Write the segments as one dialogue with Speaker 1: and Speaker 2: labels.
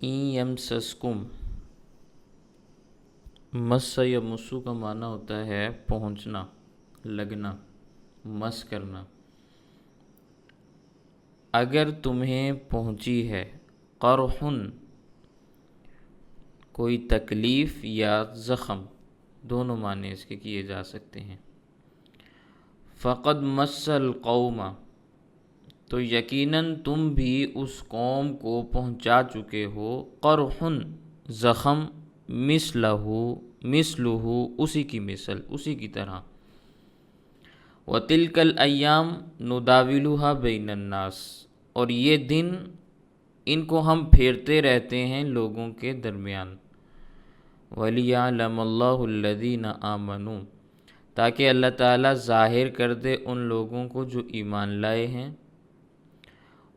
Speaker 1: N یمسسکم، مس یا مسو کا معنی ہوتا ہے پہنچنا، لگنا، مس کرنا۔ اگر تمہیں پہنچی ہے قرحن، کوئی تکلیف یا زخم، دونوں معنی اس کے کیے جا سکتے ہیں۔ فقد مس القوم، تو یقیناً تم بھی اس قوم کو پہنچا چکے ہو، قرحن زخم، مثلہ اسی کی مثل، اسی کی طرح۔ وَتِلْكَ الْأَيَّامُ نُدَاوِلُهَا بَيْنَ النَّاسِ، اور یہ دن ان کو ہم پھیرتے رہتے ہیں لوگوں کے درمیان۔ وَلِيَعْلَمَ اللَّهُ الَّذِينَ آمَنُوا، تاکہ اللہ تعالیٰ ظاہر کر دے ان لوگوں کو جو ایمان لائے ہیں۔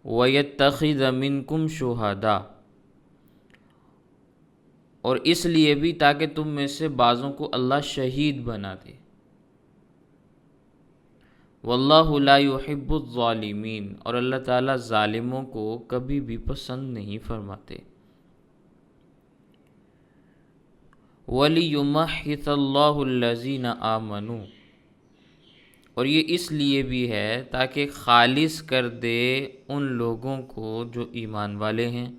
Speaker 1: وَيَتَّخِذَ مِنْكُمْ شُهَدَاءَ، اور اس لیے بھی تاکہ تم میں سے بعضوں کو اللہ شہید بنا دے۔ وَاللَّهُ لَا يُحِبُّ الظَّالِمِينَ، اور اللہ تعالیٰ ظالموں کو کبھی بھی پسند نہیں فرماتے۔ وَلِيُمَحِّصَ اللَّهُ الَّذِينَ آمَنُوا، اور یہ اس لیے بھی ہے تاکہ خالص کر دے ان لوگوں کو جو ایمان والے ہیں۔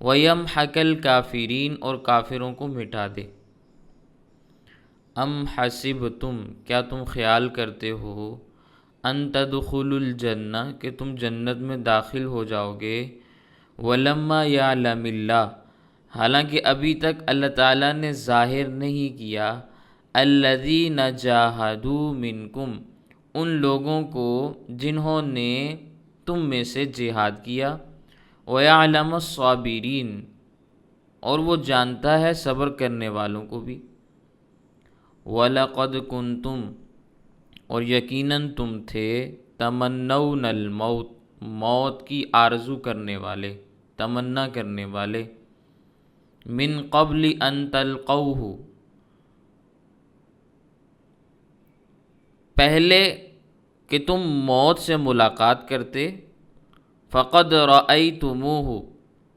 Speaker 1: وَيَمْحَقَ الْكَافِرِينَ، اور کافروں کو مٹا دے۔ ام حسبتم، کیا تم خیال کرتے ہو، ان تدخلوا الجنہ، کہ تم جنت میں داخل ہو جاؤ گے، ولما یعلم اللہ، حالانکہ ابھی تک اللہ تعالیٰ نے ظاہر نہیں کیا، الذین جاہدوا منکم، ان لوگوں کو جنہوں نے تم میں سے جہاد کیا، ویعلم الصابرین، اور وہ جانتا ہے صبر کرنے والوں کو بھی۔ وَلَقَدْ كُنْتُمْ، اور یقیناً تم تھے، تمنون الموت، موت کی آرزو کرنے والے، تمنا کرنے والے، من قبل ان تلقوہ، پہلے کہ تم موت سے ملاقات کرتے، فقد رأیتموہ،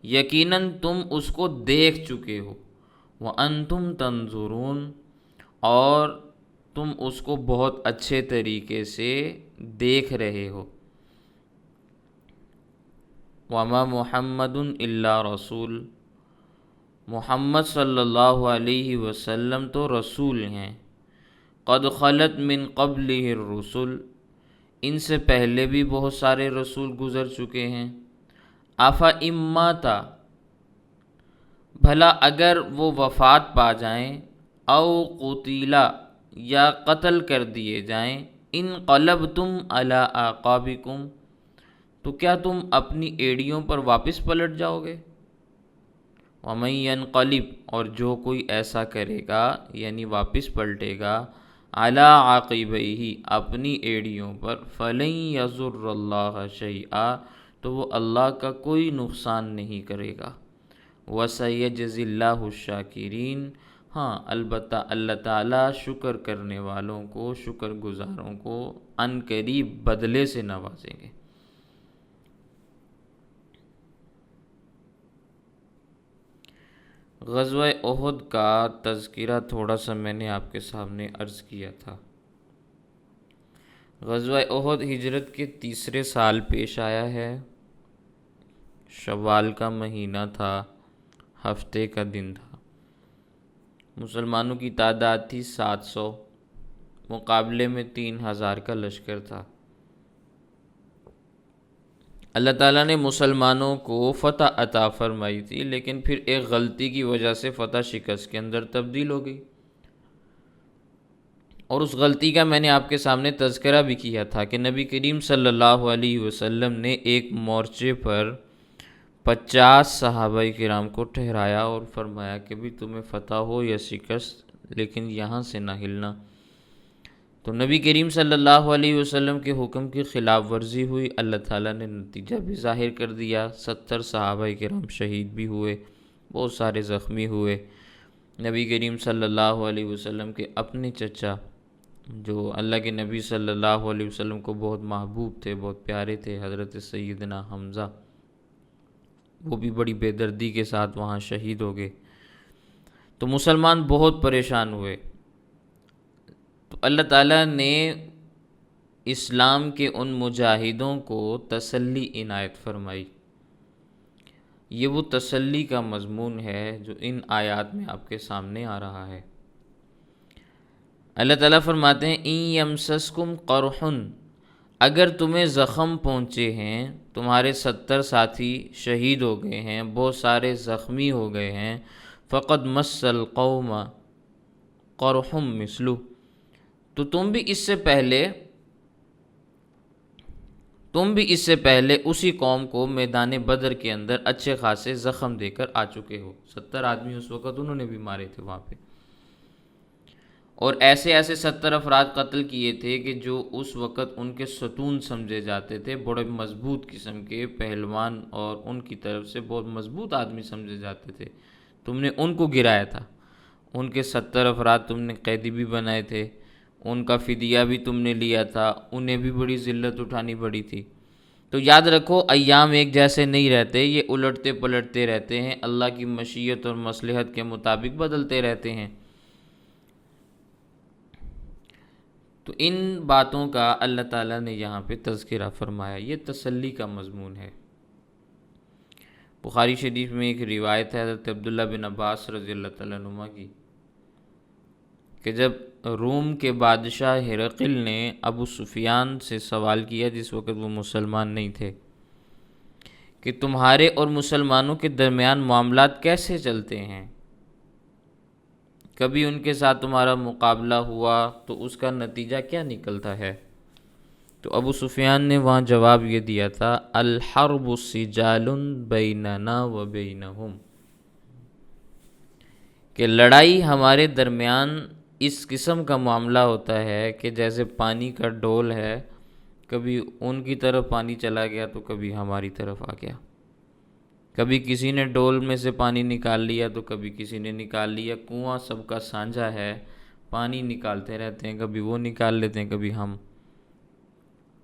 Speaker 1: یقیناً تم اس کو دیکھ چکے ہو، وانتم تنظرون، اور تم اس کو بہت اچھے طریقے سے دیکھ رہے ہو۔ وما محمد الا رسول، محمد صلی اللہ علیہ وسلم تو رسول ہیں، قد خلت من قبلہ الرسل، ان سے پہلے بھی بہت سارے رسول گزر چکے ہیں۔ آفا اماتا، بھلا اگر وہ وفات پا جائیں، او قتیلا، یا قتل کر دیے جائیں، انقلبتم علی اعقابکم، تو کیا تم اپنی ایڑیوں پر واپس پلٹ جاؤ گے؟ ومن ینقلب، اور جو کوئی ایسا کرے گا یعنی واپس پلٹے گا، علی عاقبیہ، اپنی ایڑیوں پر، فلن یضر اللہ شیئا، تو وہ اللہ کا کوئی نقصان نہیں کرے گا۔ وَسَيَجْزِي اللَّهُ الشَّاكِرِينَ، ہاں البتہ اللہ تعالیٰ شکر کرنے والوں کو، شکر گزاروں کو عن قریب بدلے سے نوازیں گے۔ غزوہ احد کا تذکرہ تھوڑا سا میں نے آپ کے سامنے عرض کیا تھا۔ غزوہ احد ہجرت کے تیسرے سال پیش آیا ہے، شوال کا مہینہ تھا، ہفتے کا دن تھا۔ مسلمانوں کی تعداد تھی 700، مقابلے میں 3000 کا لشکر تھا۔ اللہ تعالیٰ نے مسلمانوں کو فتح عطا فرمائی تھی، لیکن پھر ایک غلطی کی وجہ سے فتح شکست کے اندر تبدیل ہو گئی، اور اس غلطی کا میں نے آپ کے سامنے تذکرہ بھی کیا تھا کہ نبی کریم صلی اللہ علیہ وسلم نے ایک مورچے پر 50 صحابہ کرام کو ٹھہرایا اور فرمایا کہ بھی تمہیں فتح ہو یا شکست، لیکن یہاں سے نہ ہلنا۔ تو نبی کریم صلی اللہ علیہ وسلم کے حکم کی خلاف ورزی ہوئی، اللہ تعالیٰ نے نتیجہ بھی ظاہر کر دیا، 70 صحابہ کرام شہید بھی ہوئے، بہت سارے زخمی ہوئے۔ نبی کریم صلی اللہ علیہ وسلم کے اپنے چچا، جو اللہ کے نبی صلی اللہ علیہ وسلم کو بہت محبوب تھے، بہت پیارے تھے، حضرت سیدنا حمزہ، وہ بھی بڑی بے دردی کے ساتھ وہاں شہید ہو گئے۔ تو مسلمان بہت پریشان ہوئے۔ تو اللہ تعالیٰ نے اسلام کے ان مجاہدوں کو تسلی عنایت فرمائی۔ یہ وہ تسلی کا مضمون ہے جو ان آیات میں آپ کے سامنے آ رہا ہے۔ اللہ تعالیٰ فرماتے ہیں اِن یمسسکم قرح، اگر تمہیں زخم پہنچے ہیں، تمہارے 70 ساتھی شہید ہو گئے ہیں، بہت سارے زخمی ہو گئے ہیں، فقد مس القوم قرح مثلہ، تو تم بھی اس سے پہلے اسی قوم کو میدان بدر کے اندر اچھے خاصے زخم دے کر آ چکے ہو۔ 70 آدمی اس وقت انہوں نے بھی مارے تھے وہاں پہ، اور ایسے 70 افراد قتل کیے تھے کہ جو اس وقت ان کے ستون سمجھے جاتے تھے، بڑے مضبوط قسم کے پہلوان اور ان کی طرف سے بہت مضبوط آدمی سمجھے جاتے تھے۔ تم نے ان کو گرایا تھا، ان کے 70 افراد تم نے قیدی بھی بنائے تھے، ان کا فدیہ بھی تم نے لیا تھا، انہیں بھی بڑی ذلت اٹھانی پڑی تھی۔ تو یاد رکھو ایام ایک جیسے نہیں رہتے، یہ الٹتے پلٹتے رہتے ہیں، اللہ کی مشیت اور مصلحت کے مطابق بدلتے رہتے ہیں۔ تو ان باتوں کا اللہ تعالیٰ نے یہاں پہ تذکرہ فرمایا، یہ تسلی کا مضمون ہے۔ بخاری شریف میں ایک روایت ہے حضرت عبداللہ بن عباس رضی اللہ تعالیٰ عنہما کی، کہ جب روم کے بادشاہ ہرقل نے ابو سفیان سے سوال کیا، جس وقت وہ مسلمان نہیں تھے، کہ تمہارے اور مسلمانوں کے درمیان معاملات کیسے چلتے ہیں، کبھی ان کے ساتھ تمہارا مقابلہ ہوا تو اس کا نتیجہ کیا نکلتا ہے؟ تو ابو سفیان نے وہاں جواب یہ دیا تھا، الحرب سجال بیننا و بینہم، کہ لڑائی ہمارے درمیان اس قسم کا معاملہ ہوتا ہے کہ جیسے پانی کا ڈول ہے، کبھی ان کی طرف پانی چلا گیا تو کبھی ہماری طرف آ گیا، کبھی کسی نے ڈول میں سے پانی نکال لیا تو کبھی کسی نے نکال لیا، کنواں سب کا سانجھا ہے، پانی نکالتے رہتے ہیں، کبھی وہ نکال لیتے ہیں کبھی ہم،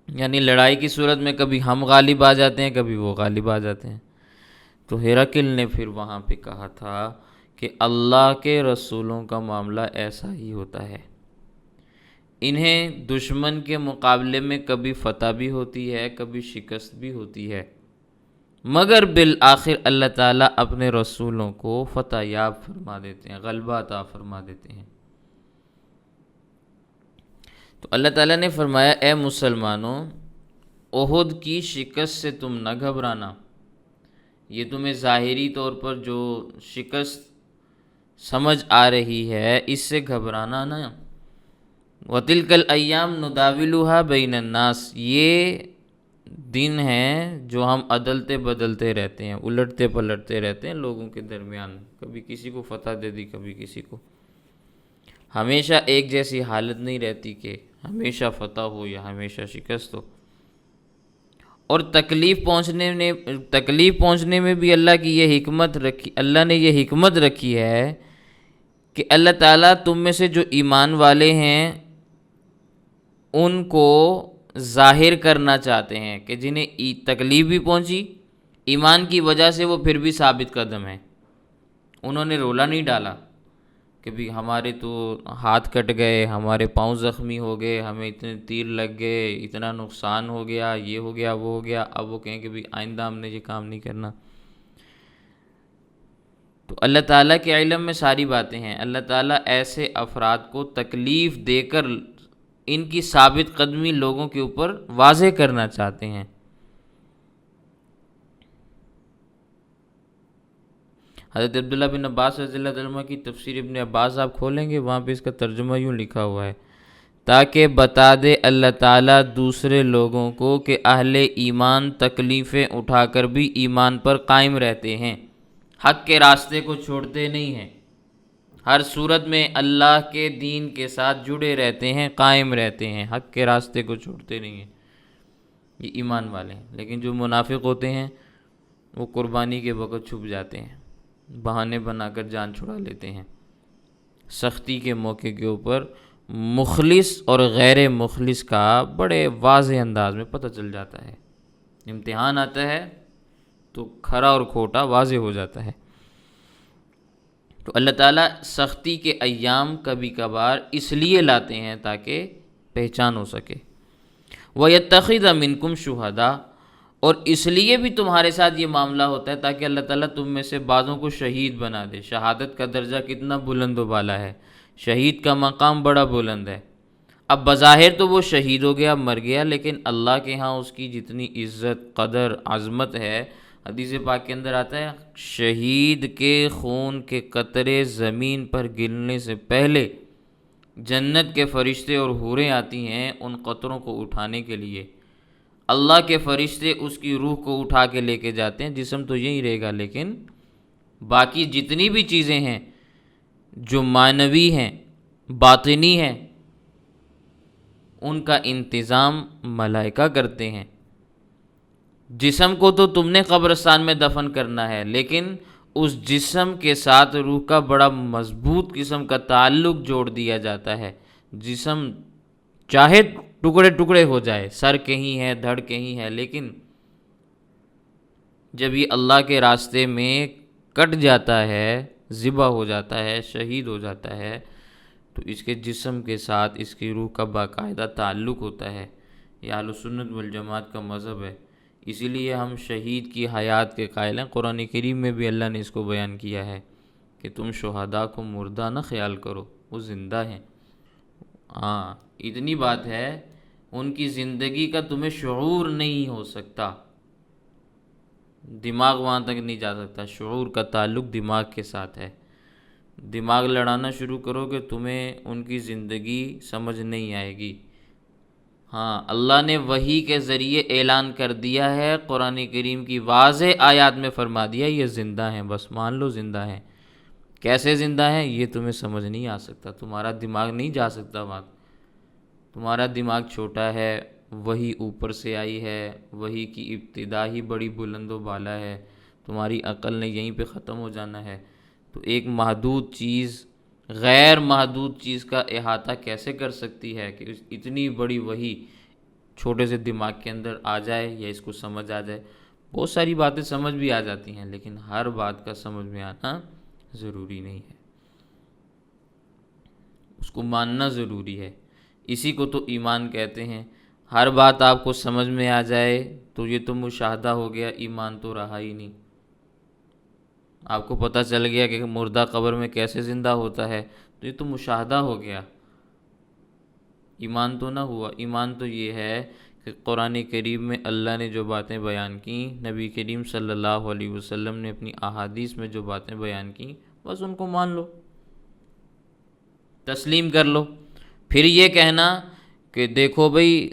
Speaker 1: یعنی لڑائی کی صورت میں کبھی ہم غالب آ جاتے ہیں کبھی وہ غالب آ جاتے ہیں۔ تو ہرقل نے پھر وہاں پہ کہا تھا کہ اللہ کے رسولوں کا معاملہ ایسا ہی ہوتا ہے، انہیں دشمن کے مقابلے میں کبھی فتح بھی ہوتی ہے کبھی شکست بھی ہوتی ہے، مگر بالآخر اللہ تعالیٰ اپنے رسولوں کو فتح یاب فرما دیتے ہیں، غلبہ عطا فرما دیتے ہیں۔ تو اللہ تعالیٰ نے فرمایا اے مسلمانوں، احد کی شکست سے تم نہ گھبرانا، یہ تمہیں ظاہری طور پر جو شکست سمجھ آ رہی ہے اس سے گھبرانا نہ۔ وَتِلْكَ الْأَيَّامُ نُدَاوِلُهَا بَيْنَ النَّاسِ، یہ دن ہیں جو ہم عدلتے بدلتے رہتے ہیں، الٹتے پلٹتے رہتے ہیں لوگوں کے درمیان، کبھی کسی کو فتح دے دی کبھی کسی کو، ہمیشہ ایک جیسی حالت نہیں رہتی کہ ہمیشہ فتح ہو یا ہمیشہ شکست ہو۔ اور تکلیف پہنچنے میں بھی اللہ نے یہ حکمت رکھی ہے کہ اللہ تعالیٰ تم میں سے جو ایمان والے ہیں ان کو ظاہر کرنا چاہتے ہیں، کہ جنہیں تکلیف بھی پہنچی ایمان کی وجہ سے وہ پھر بھی ثابت قدم ہیں، انہوں نے رولا نہیں ڈالا کہ بھی ہمارے تو ہاتھ کٹ گئے، ہمارے پاؤں زخمی ہو گئے، ہمیں اتنے تیر لگ گئے، اتنا نقصان ہو گیا، یہ ہو گیا وہ ہو گیا، اب وہ کہیں کہ بھی آئندہ ہم نے یہ کام نہیں کرنا۔ تو اللہ تعالیٰ کے علم میں ساری باتیں ہیں، اللہ تعالیٰ ایسے افراد کو تکلیف دے کر ان کی ثابت قدمی لوگوں کے اوپر واضح کرنا چاہتے ہیں۔ حضرت عبداللہ بن عباس رضی اللہ عنہ کی تفسیر ابن عباس آپ کھولیں گے، وہاں پہ اس کا ترجمہ یوں لکھا ہوا ہے، تاکہ بتا دے اللہ تعالیٰ دوسرے لوگوں کو کہ اہل ایمان تکلیفیں اٹھا کر بھی ایمان پر قائم رہتے ہیں، حق کے راستے کو چھوڑتے نہیں ہیں، ہر صورت میں اللہ کے دین کے ساتھ جڑے رہتے ہیں، قائم رہتے ہیں، حق کے راستے کو چھوڑتے نہیں ہیں، یہ ایمان والے ہیں۔ لیکن جو منافق ہوتے ہیں وہ قربانی کے وقت چھپ جاتے ہیں، بہانے بنا کر جان چھڑا لیتے ہیں، سختی کے موقع کے اوپر مخلص اور غیر مخلص کا بڑے واضح انداز میں پتہ چل جاتا ہے، امتحان آتا ہے تو کھرا اور کھوٹا واضح ہو جاتا ہے۔ تو اللہ تعالیٰ سختی کے ایام کبھی کبھار اس لیے لاتے ہیں تاکہ پہچان ہو سکے۔ وَيَتَّخِذَ مِنْكُمْ شُهَدَاءَ، اور اس لیے بھی تمہارے ساتھ یہ معاملہ ہوتا ہے تاکہ اللہ تعالیٰ تم میں سے بعضوں کو شہید بنا دے۔ شہادت کا درجہ کتنا بلند و بالا ہے، شہید کا مقام بڑا بلند ہے۔ اب بظاہر تو وہ شہید ہو گیا، مر گیا، لیکن اللہ کے ہاں اس کی جتنی عزت، قدر، عظمت ہے، حدیث پاک کے اندر آتا ہے شہید کے خون کے قطرے زمین پر گرنے سے پہلے جنت کے فرشتے اور حوریں آتی ہیں ان قطروں کو اٹھانے کے لیے۔ اللہ کے فرشتے اس کی روح کو اٹھا کے لے کے جاتے ہیں، جسم تو یہی رہے گا، لیکن باقی جتنی بھی چیزیں ہیں جو معنوی ہیں، باطنی ہیں، ان کا انتظام ملائکہ کرتے ہیں۔ جسم کو تو تم نے قبرستان میں دفن کرنا ہے، لیکن اس جسم کے ساتھ روح کا بڑا مضبوط قسم کا تعلق جوڑ دیا جاتا ہے۔ جسم چاہے ٹکڑے ٹکڑے ہو جائے، سر کہیں ہے، دھڑ کہیں ہے، لیکن جب یہ اللہ کے راستے میں کٹ جاتا ہے، ذبح ہو جاتا ہے، شہید ہو جاتا ہے، تو اس کے جسم کے ساتھ اس کی روح کا باقاعدہ تعلق ہوتا ہے۔ یہ اہل سنت والجماعت کا مذہب ہے، اسی لیے ہم شہید کی حیات کے قائل ہیں۔ قرآن کریم میں بھی اللہ نے اس کو بیان کیا ہے کہ تم شہداء کو مردہ نہ خیال کرو، وہ زندہ ہیں۔ ہاں، اتنی بات ہے ان کی زندگی کا تمہیں شعور نہیں ہو سکتا، دماغ وہاں تک نہیں جا سکتا۔ شعور کا تعلق دماغ کے ساتھ ہے۔ دماغ لڑانا شروع کرو گے تمہیں ان کی زندگی سمجھ نہیں آئے گی۔ ہاں، اللہ نے وحی کے ذریعے اعلان کر دیا ہے، قرآن کریم کی واضح آیات میں فرما دیا یہ زندہ ہیں، بس مان لو زندہ ہیں۔ کیسے زندہ ہیں یہ تمہیں سمجھ نہیں آ سکتا، تمہارا دماغ نہیں جا سکتا وہاں۔ تمہارا دماغ چھوٹا ہے، وحی اوپر سے آئی ہے، وحی کی ابتدا ہی بڑی بلند و بالا ہے، تمہاری عقل نے یہیں پہ ختم ہو جانا ہے۔ تو ایک محدود چیز غیر محدود چیز کا احاطہ کیسے کر سکتی ہے کہ اتنی بڑی وحی چھوٹے سے دماغ کے اندر آ جائے یا اس کو سمجھ آ جائے۔ بہت ساری باتیں سمجھ بھی آ جاتی ہیں، لیکن ہر بات کا سمجھ میں آنا ضروری نہیں ہے، اس کو ماننا ضروری ہے۔ اسی کو تو ایمان کہتے ہیں۔ ہر بات آپ کو سمجھ میں آ جائے تو یہ تو مشاہدہ ہو گیا، ایمان تو رہا ہی نہیں۔ آپ کو پتہ چل گیا کہ مردہ قبر میں کیسے زندہ ہوتا ہے تو یہ تو مشاہدہ ہو گیا، ایمان تو نہ ہوا۔ ایمان تو یہ ہے کہ قرآن کریم میں اللہ نے جو باتیں بیان کیں، نبی کریم صلی اللہ علیہ وسلم نے اپنی احادیث میں جو باتیں بیان کیں، بس ان کو مان لو، تسلیم کر لو۔ پھر یہ کہنا کہ دیکھو بھئی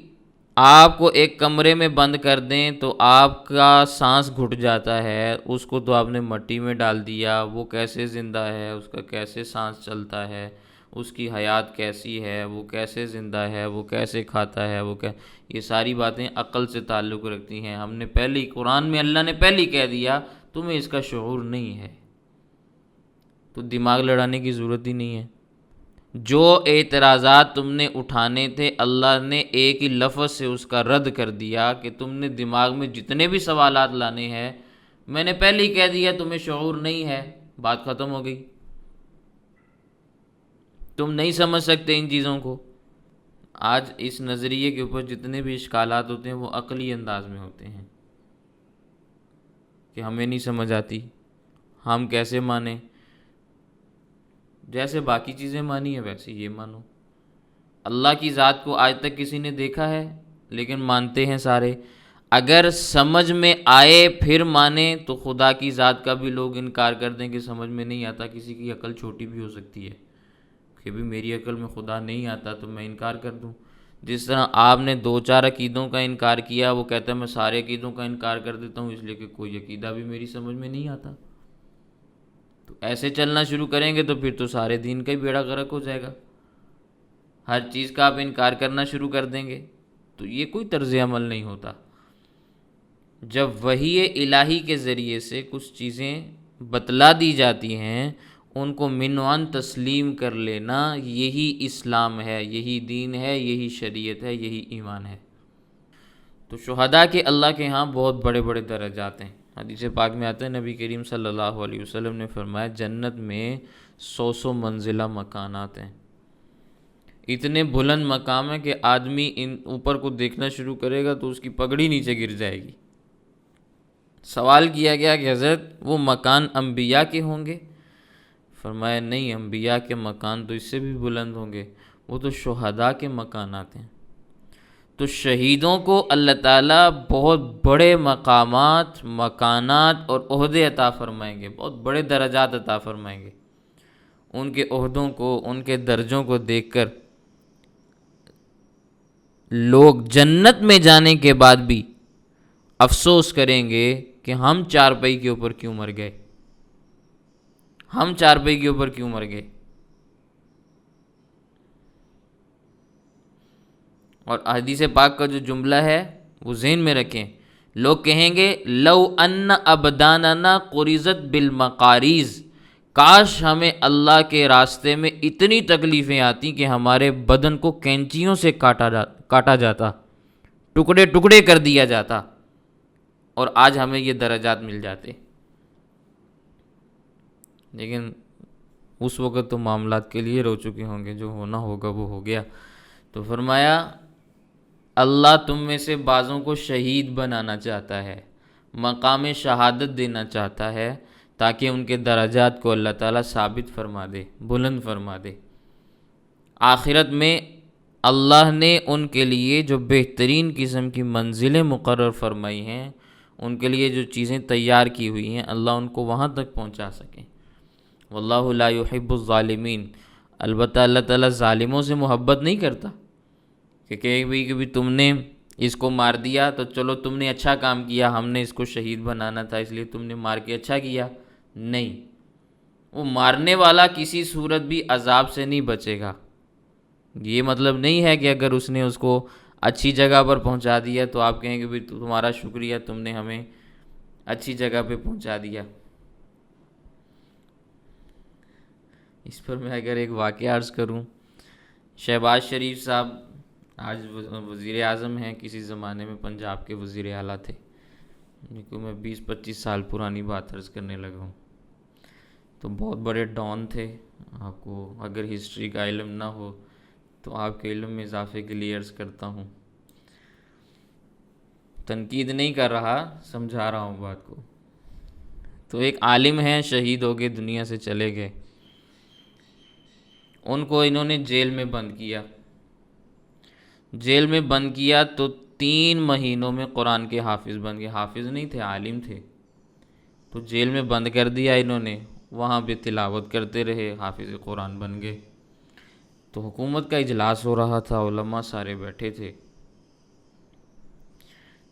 Speaker 1: آپ کو ایک کمرے میں بند کر دیں تو آپ کا سانس گھٹ جاتا ہے، اس کو تو آپ نے مٹی میں ڈال دیا، وہ کیسے زندہ ہے، اس کا کیسے سانس چلتا ہے، اس کی حیات کیسی ہے، وہ کیسے زندہ ہے، وہ کیسے کھاتا ہے، یہ ساری باتیں عقل سے تعلق رکھتی ہیں۔ ہم نے پہلے قرآن میں اللہ نے پہلے کہہ دیا تمہیں اس کا شعور نہیں ہے، تو دماغ لڑانے کی ضرورت ہی نہیں ہے۔ جو اعتراضات تم نے اٹھانے تھے اللہ نے ایک ہی لفظ سے اس کا رد کر دیا کہ تم نے دماغ میں جتنے بھی سوالات لانے ہیں میں نے پہلے ہی کہہ دیا تمہیں شعور نہیں ہے، بات ختم ہو گئی۔ تم نہیں سمجھ سکتے ان چیزوں کو۔ آج اس نظریے کے اوپر جتنے بھی اشکالات ہوتے ہیں وہ عقلی انداز میں ہوتے ہیں کہ ہمیں نہیں سمجھ آتی، ہم کیسے مانیں؟ جیسے باقی چیزیں مانی ہیں ویسے یہ مانو۔ اللہ کی ذات کو آج تک کسی نے دیکھا ہے لیکن مانتے ہیں سارے۔ اگر سمجھ میں آئے پھر مانیں تو خدا کی ذات کا بھی لوگ انکار کر دیں کہ سمجھ میں نہیں آتا۔ کسی کی عقل چھوٹی بھی ہو سکتی ہے کہ بھی میری عقل میں خدا نہیں آتا تو میں انکار کر دوں۔ جس طرح آپ نے دو چار عقیدوں کا انکار کیا، وہ کہتا ہے میں سارے عقیدوں کا انکار کر دیتا ہوں اس لیے کہ کوئی عقیدہ بھی میری سمجھ میں نہیں آتا۔ تو ایسے چلنا شروع کریں گے تو پھر تو سارے دین کا ہی بیڑا غرق ہو جائے گا۔ ہر چیز کا آپ انکار کرنا شروع کر دیں گے تو یہ کوئی طرز عمل نہیں ہوتا۔ جب وحی الہی کے ذریعے سے کچھ چیزیں بتلا دی جاتی ہیں ان کو منوان تسلیم کر لینا، یہی اسلام ہے، یہی دین ہے، یہی شریعت ہے، یہی ایمان ہے۔ تو شہداء کے اللہ کے ہاں بہت بڑے بڑے درجات ہیں۔ حدیث پاک میں آتا ہے نبی کریم صلی اللہ علیہ وسلم نے فرمایا جنت میں 100 منزلہ مکانات ہیں، اتنے بلند مقام ہے کہ آدمی ان اوپر کو دیکھنا شروع کرے گا تو اس کی پگڑی نیچے گر جائے گی۔ سوال کیا گیا کہ حضرت وہ مکان انبیاء کے ہوں گے؟ فرمایا نہیں، انبیاء کے مکان تو اس سے بھی بلند ہوں گے، وہ تو شہداء کے مکانات ہیں۔ تو شہیدوں کو اللہ تعالیٰ بہت بڑے مقامات، مکانات اور عہدے عطا فرمائیں گے، بہت بڑے درجات عطا فرمائیں گے۔ ان کے عہدوں کو، ان کے درجوں کو دیکھ کر لوگ جنت میں جانے کے بعد بھی افسوس کریں گے کہ ہم چارپائی کے اوپر کیوں مر گئے، ہم چارپائی کے اوپر کیوں مر گئے۔ اور حدیث پاک کا جو جملہ ہے وہ ذہن میں رکھیں، لوگ کہیں گے لو ان ابداننا قرزت بالمقاریز، کاش ہمیں اللہ کے راستے میں اتنی تکلیفیں آتی کہ ہمارے بدن کو کینچیوں سے کاٹا جاتا، ٹکڑے ٹکڑے کر دیا جاتا، اور آج ہمیں یہ درجات مل جاتے۔ لیکن اس وقت تو معاملات کے لیے رو چکے ہوں گے، جو ہونا ہوگا وہ ہو گیا۔ تو فرمایا اللہ تم میں سے بعضوں کو شہید بنانا چاہتا ہے، مقام شہادت دینا چاہتا ہے، تاکہ ان کے درجات کو اللہ تعالیٰ ثابت فرما دے، بلند فرما دے۔ آخرت میں اللہ نے ان کے لیے جو بہترین قسم کی منزلیں مقرر فرمائی ہیں، ان کے لیے جو چیزیں تیار کی ہوئی ہیں، اللہ ان کو وہاں تک پہنچا سکیں۔ واللہ لا يحب الظالمین، البتہ اللہ تعالیٰ ظالموں سے محبت نہیں کرتا کہ بھی تم نے اس کو مار دیا تو چلو تم نے اچھا کام کیا، ہم نے اس کو شہید بنانا تھا اس لیے تم نے مار کے اچھا کیا۔ نہیں، وہ مارنے والا کسی صورت بھی عذاب سے نہیں بچے گا۔ یہ مطلب نہیں ہے کہ اگر اس نے اس کو اچھی جگہ پر پہنچا دیا تو آپ کہیں کہ تمہارا شکریہ، تم نے ہمیں اچھی جگہ پہ پہنچا دیا۔ اس پر میں اگر ایک واقعہ عرض کروں، شہباز شریف صاحب آج وزیر اعظم ہیں، کسی زمانے میں پنجاب کے وزیر اعلیٰ تھے۔ میں 20-25 سال پرانی بات عرض کرنے لگا ہوں۔ تو بہت بڑے ڈان تھے۔ آپ کو اگر ہسٹری کا علم نہ ہو تو آپ کے علم میں اضافے کے لیے عرض کرتا ہوں، تنقید نہیں کر رہا، سمجھا رہا ہوں بات کو۔ تو ایک عالم ہیں، شہید ہو گئے، دنیا سے چلے گئے۔ ان کو انہوں نے جیل میں بند کیا۔ جیل میں بند کیا تو 3 مہینوں میں قرآن کے حافظ بن گئے۔ حافظ نہیں تھے، عالم تھے۔ تو جیل میں بند کر دیا انہوں نے، وہاں بھی تلاوت کرتے رہے، حافظ قرآن بن گئے۔ تو حکومت کا اجلاس ہو رہا تھا، علماء سارے بیٹھے تھے۔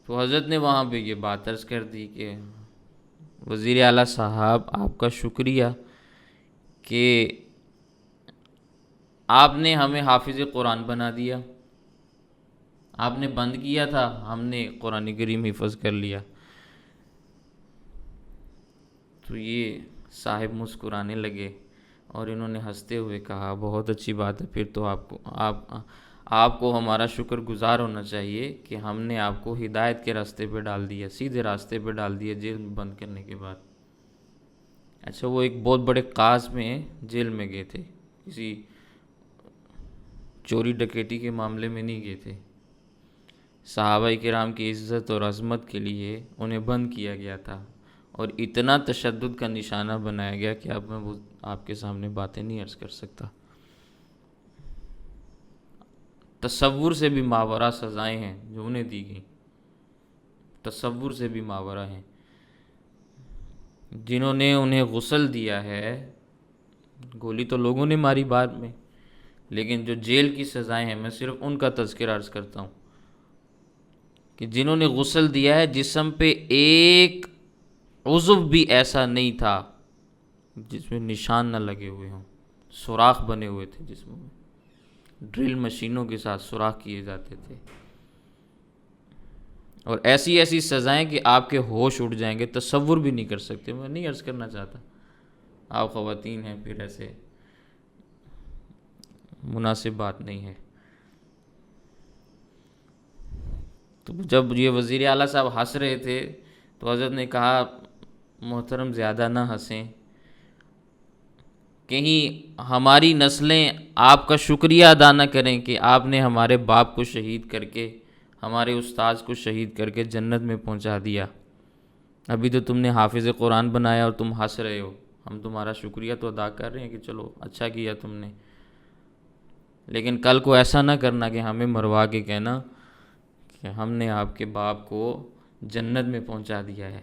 Speaker 1: تو حضرت نے وہاں پہ یہ بات عرض کر دی کہ وزیر اعلیٰ صاحب، آپ کا شکریہ کہ آپ نے ہمیں حافظ قرآن بنا دیا۔ آپ نے بند کیا تھا، ہم نے قرآن کریم حفظ کر لیا۔ تو یہ صاحب مسکرانے لگے اور انہوں نے ہنستے ہوئے کہا بہت اچھی بات ہے، پھر تو آپ کو ہمارا شکر گزار ہونا چاہیے کہ ہم نے آپ کو ہدایت کے راستے پہ ڈال دیا، سیدھے راستے پہ ڈال دیا جیل میں بند کرنے کے بعد۔ اچھا، وہ ایک بہت بڑے کاز میں جیل میں گئے تھے، کسی چوری ڈکیٹی کے معاملے میں نہیں گئے تھے۔ صحابہ کرام کی عزت اور عظمت کے لیے انہیں بند کیا گیا تھا، اور اتنا تشدد کا نشانہ بنایا گیا کہ اب میں وہ آپ کے سامنے باتیں نہیں عرض کر سکتا۔ تصور سے بھی ماورا سزائیں ہیں جو انہیں دی گئیں، تصور سے بھی ماورا ہیں۔ جنہوں نے انہیں غسل دیا ہے، گولی تو لوگوں نے ماری بعد میں، لیکن جو جیل کی سزائیں ہیں، میں صرف ان کا تذکرہ عرض کرتا ہوں کہ جنہوں نے غسل دیا ہے، جسم پہ ایک عضو بھی ایسا نہیں تھا جس میں نشان نہ لگے ہوئے ہوں، سوراخ بنے ہوئے تھے جسم میں، ڈرل مشینوں کے ساتھ سوراخ کیے جاتے تھے، اور ایسی ایسی سزائیں کہ آپ کے ہوش اڑ جائیں گے، تصور بھی نہیں کر سکتے۔ میں نہیں عرض کرنا چاہتا، آپ خواتین ہیں، پھر ایسے مناسب بات نہیں ہے۔ تو جب یہ وزیر اعلیٰ صاحب ہنس رہے تھے تو حضرت نے کہا محترم زیادہ نہ ہنسیں، کہیں ہماری نسلیں آپ کا شکریہ ادا نہ کریں کہ آپ نے ہمارے باپ کو شہید کر کے، ہمارے استاذ کو شہید کر کے جنت میں پہنچا دیا، ابھی تو تم نے حافظ قرآن بنایا اور تم ہنس رہے ہو، ہم تمہارا شکریہ تو ادا کر رہے ہیں کہ چلو اچھا کیا تم نے، لیکن کل کو ایسا نہ کرنا کہ ہمیں مروا کے کہنا کہ ہم نے آپ کے باپ کو جنت میں پہنچا دیا ہے،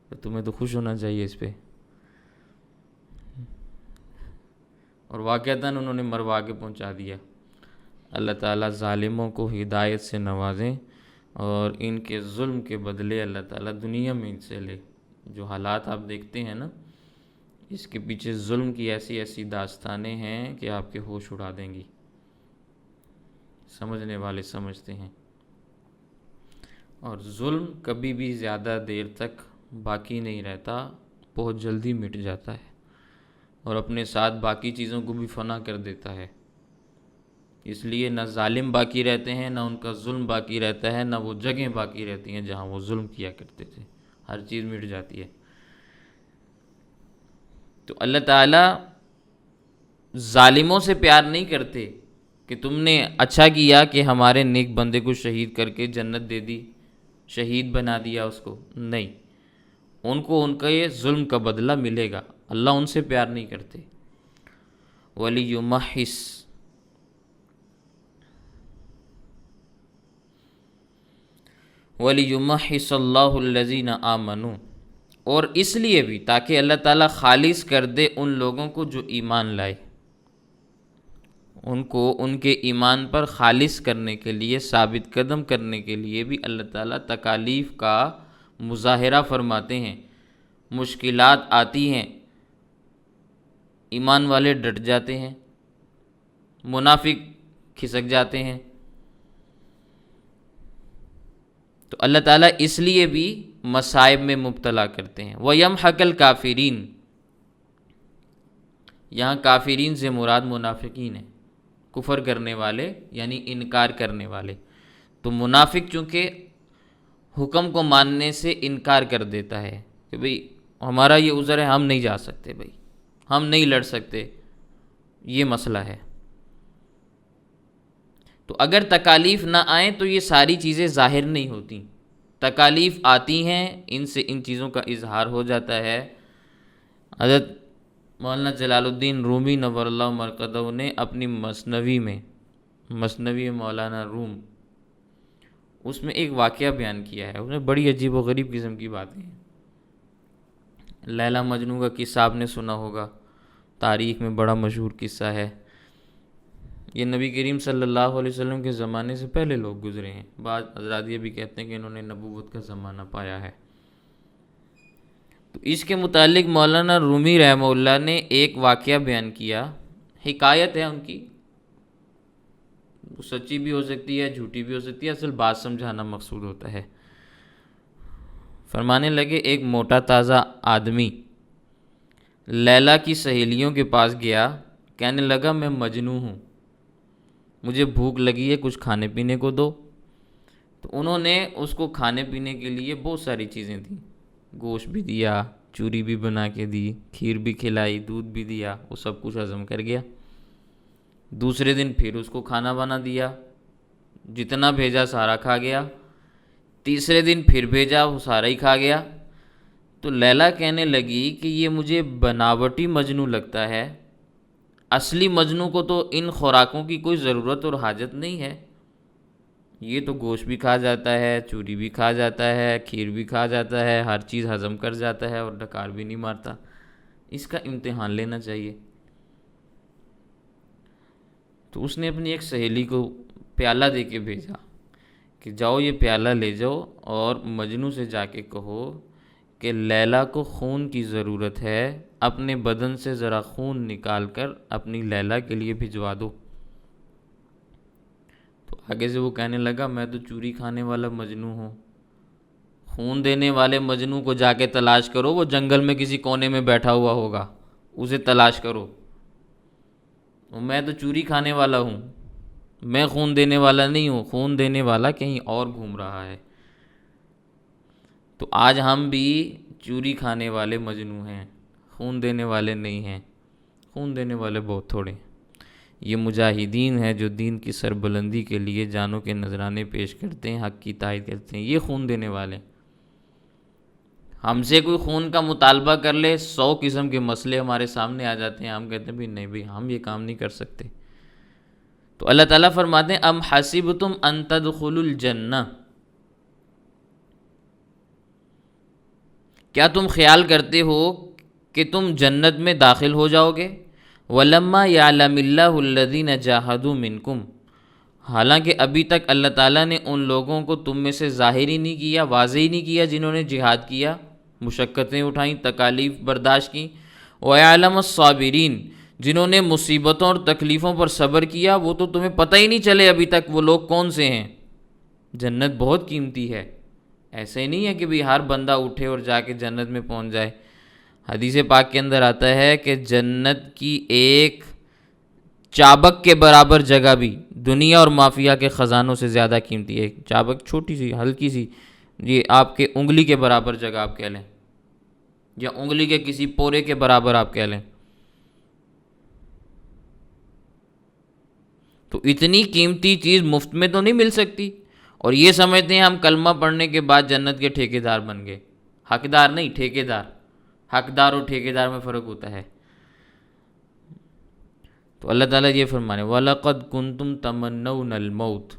Speaker 1: تو تمہیں تو خوش ہونا چاہیے اس پہ۔ اور واقعتاً انہوں نے مروا کے پہنچا دیا۔ اللہ تعالیٰ ظالموں کو ہدایت سے نوازیں اور ان کے ظلم کے بدلے اللہ تعالیٰ دنیا میں ان سے لے۔ جو حالات آپ دیکھتے ہیں نا، اس کے پیچھے ظلم کی ایسی ایسی داستانیں ہیں کہ آپ کے ہوش اڑا دیں گی، سمجھنے والے سمجھتے ہیں۔ اور ظلم کبھی بھی زیادہ دیر تک باقی نہیں رہتا، بہت جلدی مٹ جاتا ہے اور اپنے ساتھ باقی چیزوں کو بھی فنا کر دیتا ہے۔ اس لیے نہ ظالم باقی رہتے ہیں، نہ ان کا ظلم باقی رہتا ہے، نہ وہ جگہیں باقی رہتی ہیں جہاں وہ ظلم کیا کرتے تھے، ہر چیز مٹ جاتی ہے۔ تو اللہ تعالیٰ ظالموں سے پیار نہیں کرتے کہ تم نے اچھا کیا کہ ہمارے نیک بندے کو شہید کر کے جنت دے دی، شہید بنا دیا اس کو، نہیں، ان کو ان کا یہ ظلم کا بدلہ ملے گا۔ اللہ ان سے پیار نہیں کرتے۔ وَلِيُمَحِّصَ اللَّهُ الَّذِينَ آمَنُوا، اور اس لیے بھی تاکہ اللہ تعالیٰ خالص کر دے ان لوگوں کو جو ایمان لائے، ان کو ان کے ایمان پر خالص کرنے کے لیے، ثابت قدم کرنے کے لیے بھی اللہ تعالیٰ تکالیف کا مظاہرہ فرماتے ہیں۔ مشکلات آتی ہیں، ایمان والے ڈٹ جاتے ہیں، منافق کھسک جاتے ہیں، تو اللہ تعالیٰ اس لیے بھی مصائب میں مبتلا کرتے ہیں۔ وَيَمْحَقَ الْكَافِرِينَ، یہاں کافرین سے مراد منافقین ہیں، کفر کرنے والے یعنی انکار کرنے والے۔ تو منافق چونکہ حکم کو ماننے سے انکار کر دیتا ہے کہ بھئی ہمارا یہ عذر ہے، ہم نہیں جا سکتے، بھئی ہم نہیں لڑ سکتے، یہ مسئلہ ہے۔ تو اگر تکالیف نہ آئیں تو یہ ساری چیزیں ظاہر نہیں ہوتی، تکالیف آتی ہیں، ان سے ان چیزوں کا اظہار ہو جاتا ہے۔ حضرت مولانا جلال الدین رومی نور اللہ مرقدہ نے اپنی مثنوی میں، مثنوی مولانا روم، اس میں ایک واقعہ بیان کیا ہے، اس میں بڑی عجیب و غریب قسم کی باتیں ہیں۔ لیلا مجنوں کا قصہ آپ نے سنا ہوگا، تاریخ میں بڑا مشہور قصہ ہے۔ یہ نبی کریم صلی اللہ علیہ وسلم کے زمانے سے پہلے لوگ گزرے ہیں، بعض حضرات یہ بھی کہتے ہیں کہ انہوں نے نبوت کا زمانہ پایا ہے۔ تو اس کے متعلق مولانا رومی رحمہ اللہ نے ایک واقعہ بیان کیا، حکایت ہے ان کی، وہ سچی بھی ہو سکتی ہے، جھوٹی بھی ہو سکتی ہے، اصل بات سمجھانا مقصود ہوتا ہے۔ فرمانے لگے ایک موٹا تازہ آدمی لیلا کی سہیلیوں کے پاس گیا، کہنے لگا میں مجنوں ہوں، مجھے بھوک لگی ہے، کچھ کھانے پینے کو دو۔ تو انہوں نے اس کو کھانے پینے کے لیے بہت ساری چیزیں دیں، گوشت بھی دیا، چوری بھی بنا کے دی، کھیر بھی کھلائی، دودھ بھی دیا، وہ سب کچھ ہضم کر گیا۔ دوسرے دن پھر اس کو کھانا بنا دیا، جتنا بھیجا سارا کھا گیا۔ تیسرے دن پھر بھیجا، وہ سارا ہی کھا گیا۔ تو لیلا کہنے لگی کہ یہ مجھے بناوٹی مجنوں لگتا ہے، اصلی مجنوں کو تو ان خوراکوں کی کوئی ضرورت اور حاجت نہیں ہے، یہ تو گوشت بھی کھا جاتا ہے، چوری بھی کھا جاتا ہے، کھیر بھی کھا جاتا ہے، ہر چیز ہضم کر جاتا ہے اور ڈکار بھی نہیں مارتا، اس کا امتحان لینا چاہیے۔ تو اس نے اپنی ایک سہیلی کو پیالہ دے کے بھیجا کہ جاؤ یہ پیالہ لے جاؤ اور مجنوں سے جا کے کہو کہ لیلا کو خون کی ضرورت ہے، اپنے بدن سے ذرا خون نکال کر اپنی لیلا کے لیے بھجوا دو۔ تو آگے سے وہ کہنے لگا میں تو چوری کھانے والا مجنوں ہوں، خون دینے والے مجنوں کو جا کے تلاش کرو، وہ جنگل میں کسی کونے میں بیٹھا ہوا ہوگا، اسے تلاش کرو، میں تو چوری کھانے والا ہوں، میں خون دینے والا نہیں ہوں، خون دینے والا کہیں اور گھوم رہا ہے۔ تو آج ہم بھی چوری کھانے والے مجنو ہیں، خون دینے والے نہیں ہیں، خون دینے والے بہت تھوڑے ہیں۔ یہ مجاہدین ہیں جو دین کی سربلندی کے لیے جانوں کے نذرانے پیش کرتے ہیں، حق کی تائید کرتے ہیں، یہ خون دینے والے ہیں۔ ہم سے کوئی خون کا مطالبہ کر لے، 100 قسم کے مسئلے ہمارے سامنے آ جاتے ہیں، ہم کہتے ہیں بھی نہیں بھی ہم یہ کام نہیں کر سکتے۔ تو اللہ تعالیٰ فرماتے ہیں ام حسبتم ان تدخلوا الجنہ، کیا تم خیال کرتے ہو کہ تم جنت میں داخل ہو جاؤ گے؟ وَلَمَّا يَعْلَمِ اللَّهُ الَّذِينَ جَاهَدُوا مِنْكُمْ، حالانکہ ابھی تک اللہ تعالیٰ نے ان لوگوں کو تم میں سے ظاہر ہی نہیں کیا، واضح ہی نہیں کیا جنہوں نے جہاد کیا، مشقتیں اٹھائیں، تکالیف برداشت کی۔ وَيَعْلَمَ الصَّابِرِينَ، جنہوں نے مصیبتوں اور تکلیفوں پر صبر کیا، وہ تو تمہیں پتہ ہی نہیں چلے ابھی تک وہ لوگ کون سے ہیں۔ جنت بہت قیمتی ہے، ایسے نہیں ہے کہ بھی ہر بندہ اٹھے اور جا کے جنت میں پہنچ جائے۔ حدیث پاک کے اندر آتا ہے کہ جنت کی ایک چابک کے برابر جگہ بھی دنیا اور مافیا کے خزانوں سے زیادہ قیمتی ہے۔ چابک چھوٹی سی ہلکی سی، یہ آپ کے انگلی کے برابر جگہ آپ کہہ لیں، یا انگلی کے کسی پورے کے برابر آپ کہہ لیں۔ تو اتنی قیمتی چیز مفت میں تو نہیں مل سکتی، اور یہ سمجھتے ہیں ہم کلمہ پڑھنے کے بعد جنت کے ٹھیکیدار بن گئے۔ حقدار نہیں، ٹھیکیدار۔ حقدار اور ٹھیکیدار میں فرق ہوتا ہے۔ تو اللہ تعالیٰ یہ فرمانے وَلَقَدْ كُنْتُمْ تَمَنَّوْنَ الْمَوْتِ،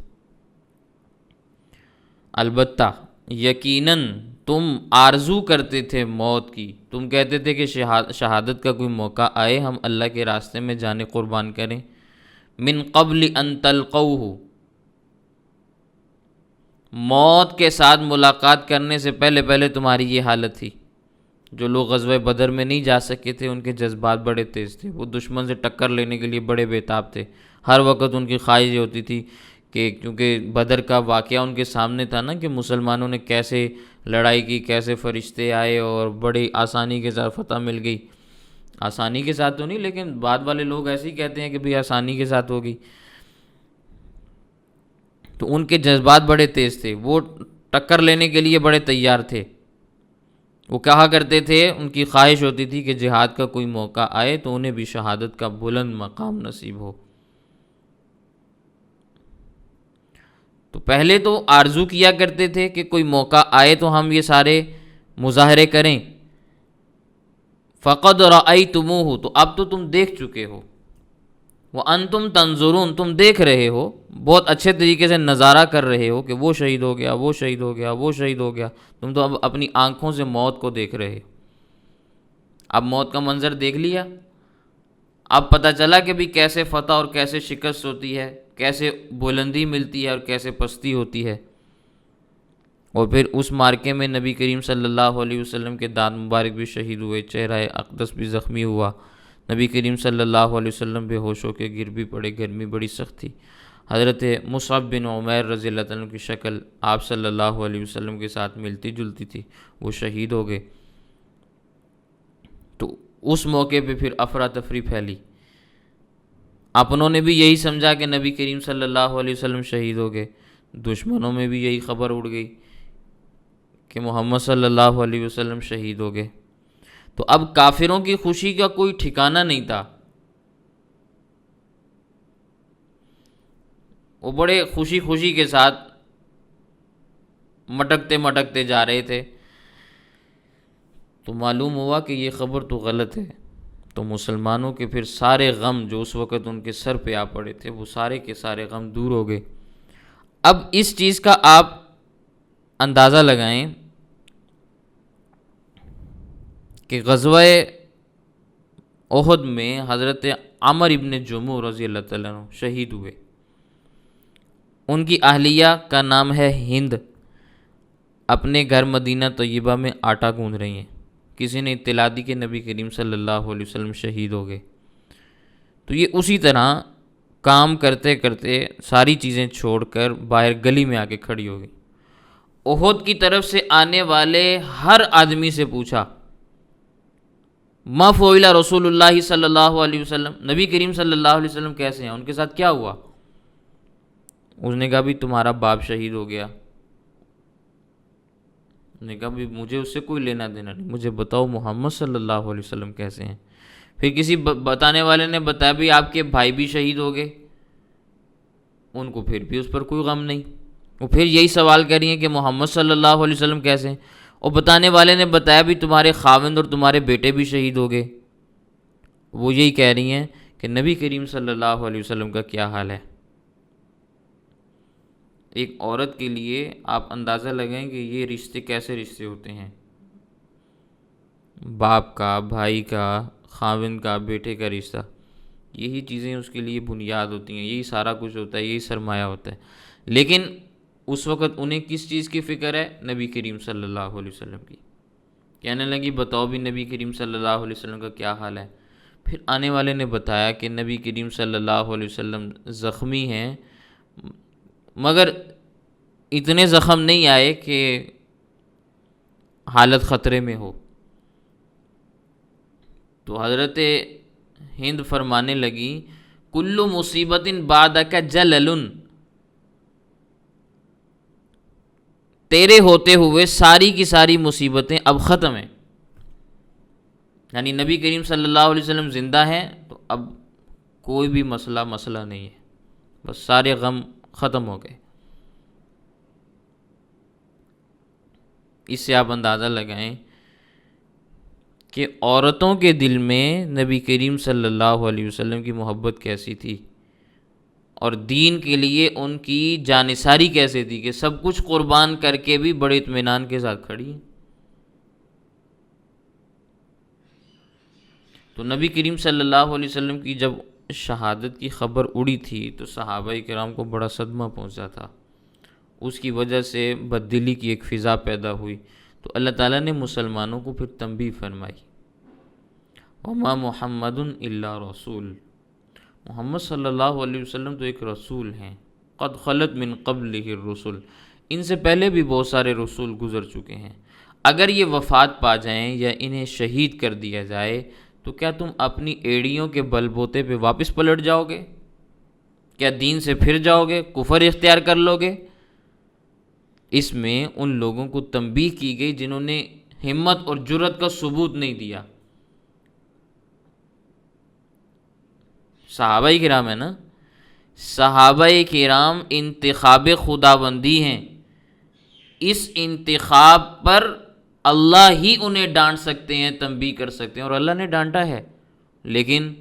Speaker 1: البتہ یقیناً تم آرزو کرتے تھے موت کی، تم کہتے تھے کہ شہادت کا کوئی موقع آئے، ہم اللہ کے راستے میں جانیں قربان کریں۔ من قبل ان تلقوہ، موت کے ساتھ ملاقات کرنے سے پہلے پہلے تمہاری یہ حالت تھی۔ جو لوگ غزوہ بدر میں نہیں جا سکے تھے، ان کے جذبات بڑے تیز تھے، وہ دشمن سے ٹکر لینے کے لیے بڑے بےتاب تھے۔ ہر وقت ان کی خواہش یہ ہوتی تھی کہ کیونکہ بدر کا واقعہ ان کے سامنے تھا نا، کہ مسلمانوں نے کیسے لڑائی کی، کیسے فرشتے آئے اور بڑی آسانی کے ساتھ فتح مل گئی۔ آسانی کے ساتھ تو نہیں، لیکن بعد والے لوگ ایسے ہی کہتے ہیں کہ بھئی آسانی کے ساتھ ہوگی۔ تو ان کے جذبات بڑے تیز تھے، وہ ٹکر لینے کے لیے بڑے تیار تھے۔ وہ کہا کرتے تھے، ان کی خواہش ہوتی تھی کہ جہاد کا کوئی موقع آئے تو انہیں بھی شہادت کا بلند مقام نصیب ہو۔ تو پہلے تو آرزو کیا کرتے تھے کہ کوئی موقع آئے تو ہم یہ سارے مظاہرے کریں۔ فقد رأیتموہ، تو اب تو تم دیکھ چکے ہو۔ وَأَنْتُمْ تَنْظُرُونَ، تم دیکھ رہے ہو، بہت اچھے طریقے سے نظارہ کر رہے ہو کہ وہ شہید ہو گیا، وہ شہید ہو گیا، وہ شہید ہو گیا۔ تم تو اب اپنی آنکھوں سے موت کو دیکھ رہے ہو۔ اب موت کا منظر دیکھ لیا، اب پتہ چلا کہ بھی کیسے فتح اور کیسے شکست ہوتی ہے، کیسے بلندی ملتی ہے اور کیسے پستی ہوتی ہے۔ اور پھر اس مارکے میں نبی کریم صلی اللہ علیہ وسلم کے دانت مبارک بھی شہید ہوئے، چہرہ اقدس بھی زخمی ہوا، نبی کریم صلی اللہ علیہ وسلم بے ہوش ہو کے گر بھی پڑے، گرمی بڑی سخت تھی۔ حضرت مصعب بن عمیر رضی اللہ عنہ کی شکل آپ صلی اللہ علیہ وسلم کے ساتھ ملتی جلتی تھی، وہ شہید ہو گئے۔ تو اس موقع پہ پھر افراتفری پھیلی، اپنوں نے بھی یہی سمجھا کہ نبی کریم صلی اللہ علیہ وسلم شہید ہو گئے، دشمنوں میں بھی یہی خبر اڑ گئی کہ محمد صلی اللہ علیہ وسلم شہید ہو گئے۔ تو اب کافروں کی خوشی کا کوئی ٹھکانہ نہیں تھا، وہ بڑے خوشی خوشی کے ساتھ مٹکتے مٹکتے جا رہے تھے۔ تو معلوم ہوا کہ یہ خبر تو غلط ہے، تو مسلمانوں کے پھر سارے غم جو اس وقت ان کے سر پہ آ پڑے تھے، وہ سارے کے سارے غم دور ہو گئے۔ اب اس چیز کا آپ اندازہ لگائیں کہ غزوہ احد میں حضرت عمر ابن جموح رضی اللہ تعالیٰ عنہ شہید ہوئے۔ ان کی اہلیہ کا نام ہے ہند، اپنے گھر مدینہ طیبہ میں آٹا گوندھ رہی ہیں۔ کسی نے اطلاع دی کہ نبی کریم صلی اللہ علیہ وسلم شہید ہو گئے، تو یہ اسی طرح کام کرتے کرتے ساری چیزیں چھوڑ کر باہر گلی میں آ کے کھڑی ہو گئی۔ احد کی طرف سے آنے والے ہر آدمی سے پوچھا ما فعل رسول اللہ صلی اللہ علیہ وسلم، نبی کریم صلی اللہ علیہ وسلم کیسے ہیں، ان کے ساتھ کیا ہوا؟ اس نے کہا بھی تمہارا باپ شہید ہو گیا، نے کہا بھی مجھے اس سے کوئی لینا دینا نہیں، مجھے بتاؤ محمد صلی اللہ علیہ وسلم کیسے ہیں۔ پھر کسی بتانے والے نے بتایا بھی آپ کے بھائی بھی شہید ہو گئے، ان کو پھر بھی اس پر کوئی غم نہیں، وہ پھر یہی سوال کر رہی ہیں کہ محمد صلی اللہ علیہ وسلم کیسے ہیں، اور بتانے والے نے بتایا بھی تمہارے خاوند اور تمہارے بیٹے بھی شہید ہو گئے، وہ یہی کہہ رہی ہیں کہ نبی کریم صلی اللہ علیہ وسلم کا کیا حال ہے۔ ایک عورت کے لیے آپ اندازہ لگائیں کہ یہ رشتے کیسے رشتے ہوتے ہیں، باپ کا، بھائی کا، خاوند کا، بیٹے کا رشتہ، یہی چیزیں اس کے لیے بنیاد ہوتی ہیں، یہی سارا کچھ ہوتا ہے، یہی سرمایہ ہوتا ہے۔ لیکن اس وقت انہیں کس چیز کی فکر ہے؟ نبی کریم صلی اللہ علیہ وسلم کی۔ کہنے لگی بتاؤ بھی نبی کریم صلی اللہ علیہ وسلم کا کیا حال ہے۔ پھر آنے والے نے بتایا کہ نبی کریم صلی اللہ علیہ وسلم زخمی ہیں، مگر اتنے زخم نہیں آئے کہ حالت خطرے میں ہو۔ تو حضرت ہند فرمانے لگی کل مصیبت بعدک جلل، تیرے ہوتے ہوئے ساری کی ساری مصیبتیں اب ختم ہیں، یعنی نبی کریم صلی اللہ علیہ وسلم زندہ ہیں تو اب کوئی بھی مسئلہ نہیں ہے، بس سارے غم ختم ہو گئے۔ اس سے آپ اندازہ لگائیں کہ عورتوں کے دل میں نبی کریم صلی اللہ علیہ وسلم کی محبت کیسی تھی، اور دین کے لیے ان کی جانثاری کیسے تھی کہ سب کچھ قربان کر کے بھی بڑے اطمینان کے ساتھ کھڑی ہیں۔ تو نبی کریم صلی اللہ علیہ وسلم کی جب شہادت کی خبر اڑی تھی تو صحابہ کرام کو بڑا صدمہ پہنچا تھا، اس کی وجہ سے بددلی کی ایک فضا پیدا ہوئی۔ تو اللہ تعالیٰ نے مسلمانوں کو پھر تنبیہ فرمائی، وما محمد الا رسول، محمد صلی اللہ علیہ وسلم تو ایک رسول ہیں، قد خلت من قبلہ الرسل، ان سے پہلے بھی بہت سارے رسول گزر چکے ہیں، اگر یہ وفات پا جائیں یا انہیں شہید کر دیا جائے تو کیا تم اپنی ایڑیوں کے بل بوتے پہ واپس پلٹ جاؤ گے؟ کیا دین سے پھر جاؤ گے؟ کفر اختیار کر لو گے؟ اس میں ان لوگوں کو تنبیہ کی گئی جنہوں نے ہمت اور جرأت کا ثبوت نہیں دیا۔ صحابہ کرام ہے نا، صحابہ کرام انتخاب خداوندی ہیں، اس انتخاب پر اللہ ہی انہیں ڈانٹ سکتے ہیں، تنبیہ کر سکتے ہیں، اور اللہ نے ڈانٹا ہے، لیکن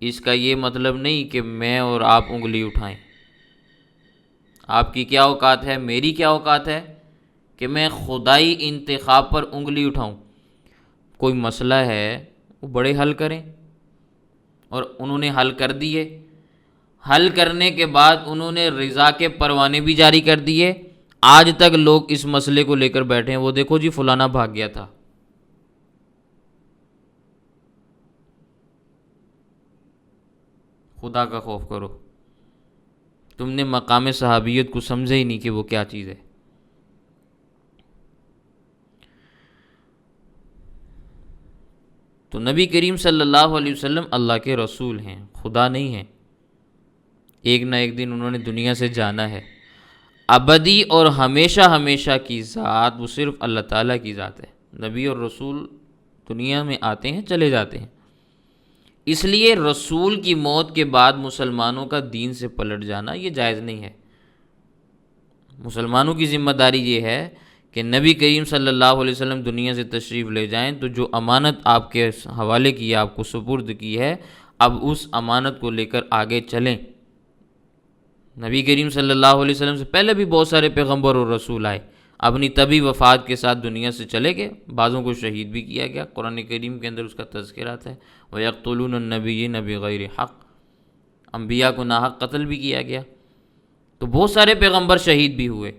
Speaker 1: اس کا یہ مطلب نہیں کہ میں اور آپ انگلی اٹھائیں۔ آپ کی کیا اوقات ہے، میری کیا اوقات ہے کہ میں خدائی انتخاب پر انگلی اٹھاؤں؟ کوئی مسئلہ ہے وہ بڑے حل کریں، اور انہوں نے حل کر دیے، حل کرنے کے بعد انہوں نے رضا کے پروانے بھی جاری کر دیے، آج تک لوگ اس مسئلے کو لے کر بیٹھے ہیں، وہ دیکھو جی فلانا بھاگ گیا تھا۔ خدا کا خوف کرو، تم نے مقام صحابیت کو سمجھے ہی نہیں کہ وہ کیا چیز ہے۔ تو نبی کریم صلی اللہ علیہ وسلم اللہ کے رسول ہیں، خدا نہیں ہیں، ایک نہ ایک دن انہوں نے دنیا سے جانا ہے۔ ابدی اور ہمیشہ ہمیشہ کی ذات وہ صرف اللہ تعالیٰ کی ذات ہے، نبی اور رسول دنیا میں آتے ہیں چلے جاتے ہیں، اس لیے رسول کی موت کے بعد مسلمانوں کا دین سے پلٹ جانا یہ جائز نہیں ہے۔ مسلمانوں کی ذمہ داری یہ ہے کہ نبی کریم صلی اللہ علیہ وسلم دنیا سے تشریف لے جائیں تو جو امانت آپ کے حوالے کی ہے، آپ کو سپرد کی ہے، اب اس امانت کو لے کر آگے چلیں۔ نبی کریم صلی اللہ علیہ وسلم سے پہلے بھی بہت سارے پیغمبر اور رسول آئے، اپنی طبی وفات کے ساتھ دنیا سے چلے گئے، بعضوں کو شہید بھی کیا گیا، قرآن کریم کے اندر اس کا تذکرہ آتا ہے وَيَقْتُلُونَ النَّبِيِّينَ بِغَيْرِ حق، انبیاء کو ناحق قتل بھی کیا گیا، تو بہت سارے پیغمبر شہید بھی ہوئے۔